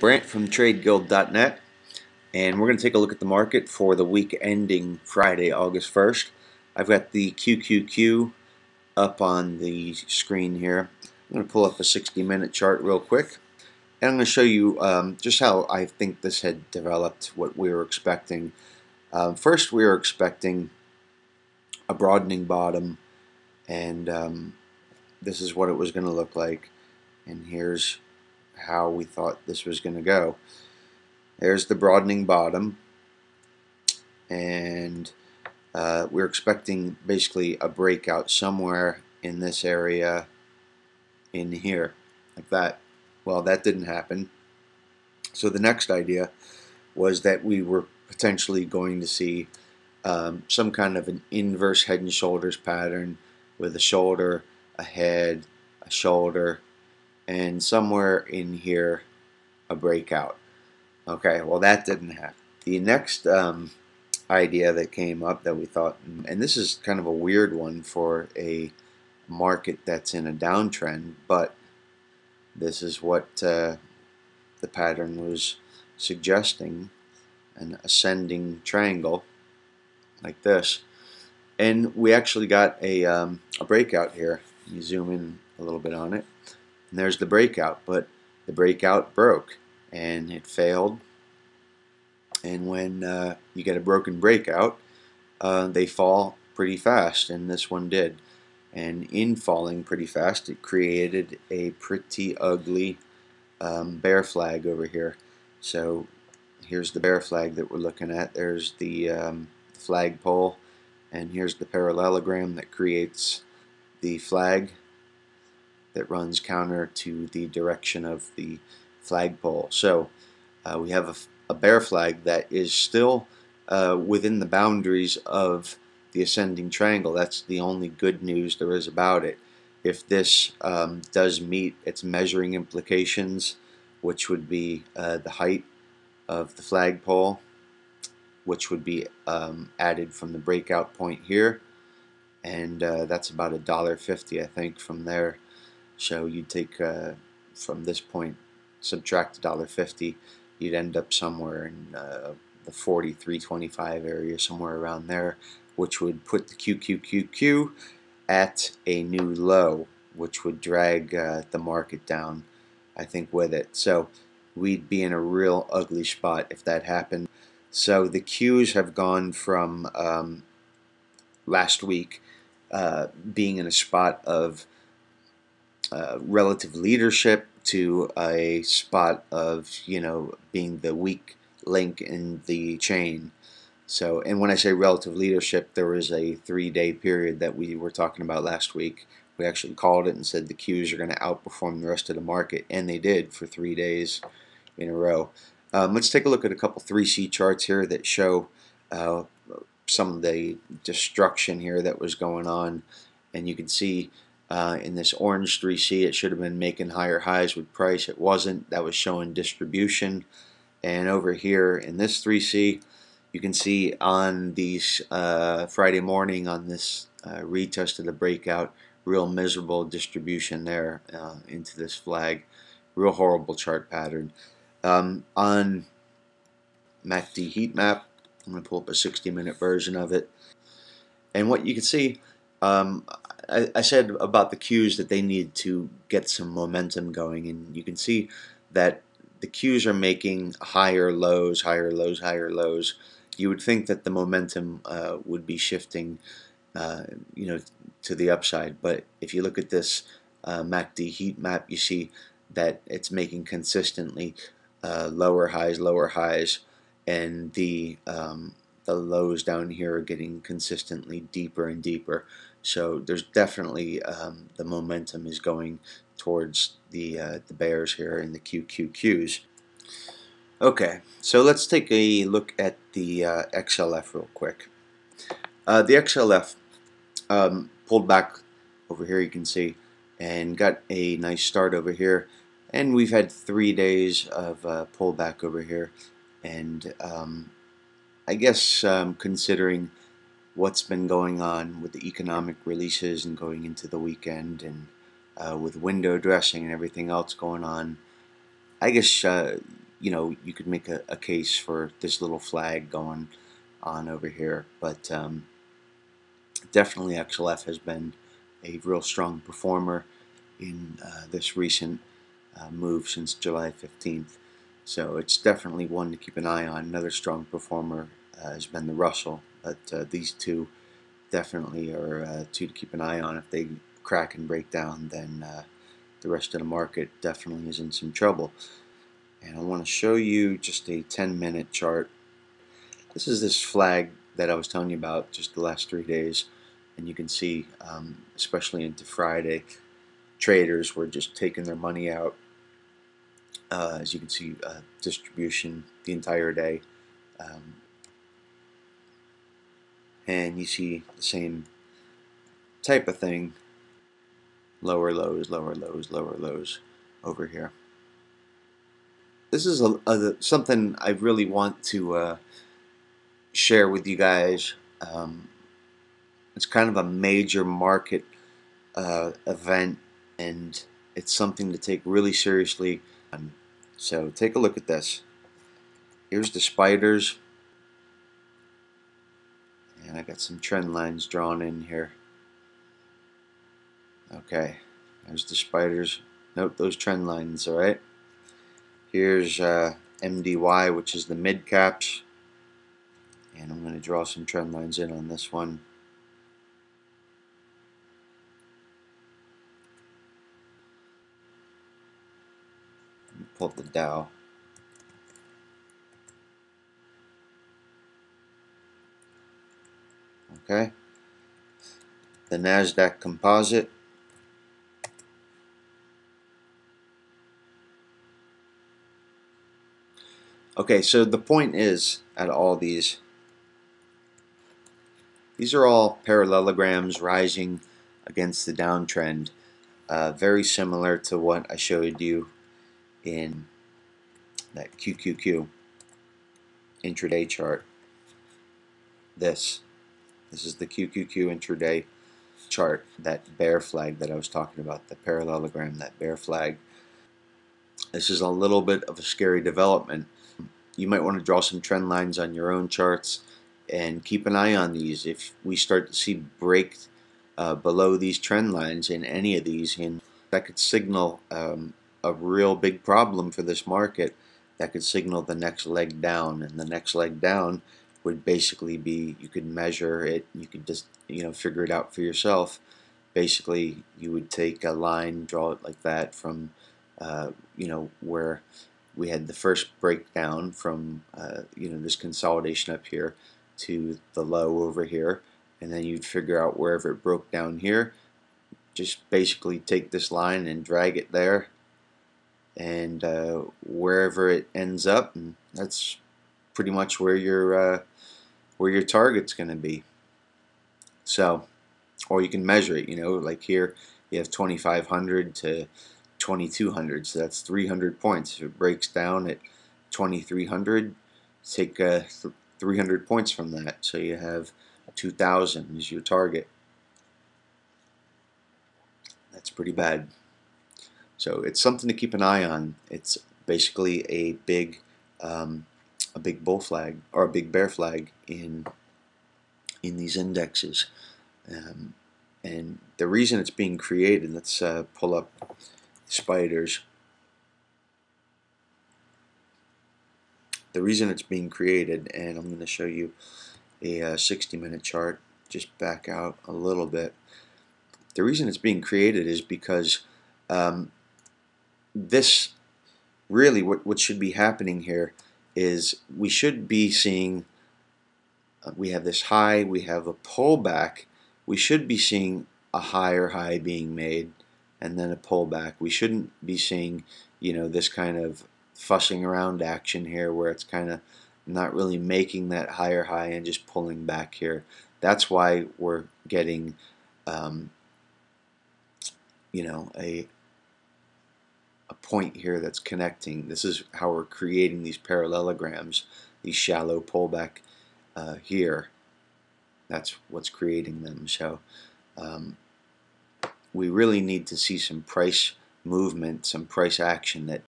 Brant from TradeGuild.net, and we're going to take a look at the market for the week ending Friday, August 1st. I've got the QQQ up on the screen here. I'm going to pull up a 60-minute chart real quick, and I'm going to show you just how I think this had developed, what we were expecting. First, we were expecting a broadening bottom, and this is what it was going to look like, and here's how we thought this was going to go. There's the broadening bottom, and we're expecting basically a breakout somewhere in this area in here, like that. Well, that didn't happen. So the next idea was that we were potentially going to see some kind of an inverse head and shoulders pattern with a shoulder, a head, a shoulder, and somewhere in here a breakout. Okay, well, that didn't happen. The next idea that came up that we thought, and this is kind of a weird one for a market that's in a downtrend, but this is what the pattern was suggesting, an ascending triangle like this. And we actually got a breakout here. You zoom in a little bit on it, and there's the breakout, but the breakout broke and it failed. And when you get a broken breakout, they fall pretty fast, and this one did. And in falling pretty fast, it created a pretty ugly bear flag over here. So here's the bear flag that we're looking at. There's the flagpole, and here's the parallelogram that creates the flag that runs counter to the direction of the flagpole. So we have a bear flag that is still within the boundaries of the ascending triangle. That's the only good news there is about it. If this does meet its measuring implications, which would be the height of the flagpole, which would be added from the breakout point here, and that's about $1.50, I think, from there. So you'd take from this point, subtract $1.50, you'd end up somewhere in the 43.25 area, somewhere around there, which would put the QQQQ at a new low, which would drag the market down, I think, with it. So we'd be in a real ugly spot if that happened. So the Qs have gone from last week being in a spot of relative leadership to a spot of, being the weak link in the chain. So, and when I say relative leadership, there was a 3-day period that we were talking about last week. We actually called it and said the Qs are going to outperform the rest of the market, and they did for 3 days in a row. Let's take a look at a couple 3C charts here that show some of the destruction here that was going on, and you can see in this orange 3C, it should have been making higher highs with price. It wasn't. That was showing distribution. And over here in this 3C, you can see on these Friday morning on this retest of the breakout, real miserable distribution there into this flag. Real horrible chart pattern. On MACD heat map, I'm going to pull up a 60-minute version of it. And what you can see, I said about the Qs that they need to get some momentum going, and you can see that the Qs are making higher lows, higher lows, higher lows. You would think that the momentum would be shifting, to the upside, but if you look at this MACD heat map, you see that it's making consistently lower highs, and the lows down here are getting consistently deeper and deeper. So there's definitely the momentum is going towards the bears here in the QQQs. Okay, so let's take a look at the XLF real quick. The XLF pulled back over here, you can see, and got a nice start over here, and we've had 3 days of pullback over here, and I guess considering what's been going on with the economic releases and going into the weekend, and with window dressing and everything else going on, I guess you could make a case for this little flag going on over here, but definitely XLF has been a real strong performer in this recent move since July 15th. So it's definitely one to keep an eye on. Another strong performer has been the Russell, but these two definitely are two to keep an eye on. If they crack and break down, then the rest of the market definitely is in some trouble. And I want to show you just a 10-minute chart. This is this flag that I was telling you about just the last 3 days, and you can see, especially into Friday, traders were just taking their money out. As you can see, distribution the entire day, and you see the same type of thing: lower lows, lower lows, lower lows over here. This is something I really want to share with you guys. It's kind of a major market event, and it's something to take really seriously. So take a look at this. Here's the spiders, and I got some trend lines drawn in here. Okay, there's the spiders. Note those trend lines, alright? Here's MDY, which is the mid caps, and I'm going to draw some trend lines in on this one. Pull up the Dow. Okay, the NASDAQ composite. Okay, so the point is, at all these are all parallelograms rising against the downtrend, very similar to what I showed you in that QQQ intraday chart. This is the QQQ intraday chart, that bear flag that I was talking about, the parallelogram, that bear flag. This is a little bit of a scary development. You might want to draw some trend lines on your own charts and keep an eye on these. If we start to see break below these trend lines in any of these, that could signal a real big problem for this market. That could signal the next leg down, and the next leg down would basically be, you could measure it, you could just figure it out for yourself. Basically, you would take a line, draw it like that from where we had the first breakdown from this consolidation up here to the low over here, and then you'd figure out wherever it broke down here, just basically take this line and drag it there, and wherever it ends up, and that's pretty much where your target's going to be. So, or you can measure it, like here you have 2,500 to 2,200, so that's 300 points. If it breaks down at 2,300, take 300 points from that, so you have 2,000 is your target. That's pretty bad. So it's something to keep an eye on. It's basically a big bull flag or a big bear flag in these indexes, and the reason it's being created. Let's pull up spiders. The reason it's being created, and I'm going to show you a 60-minute chart. Just back out a little bit. The reason it's being created is because this really, what should be happening here is we should be seeing, we have this high, we have a pullback, we should be seeing a higher high being made and then a pullback. We shouldn't be seeing this kind of fussing around action here where it's kind of not really making that higher high and just pulling back here. That's why we're getting a point here that's connecting. This is how we're creating these parallelograms, these shallow pullback here. That's what's creating them. So we really need to see some price movement, some price action that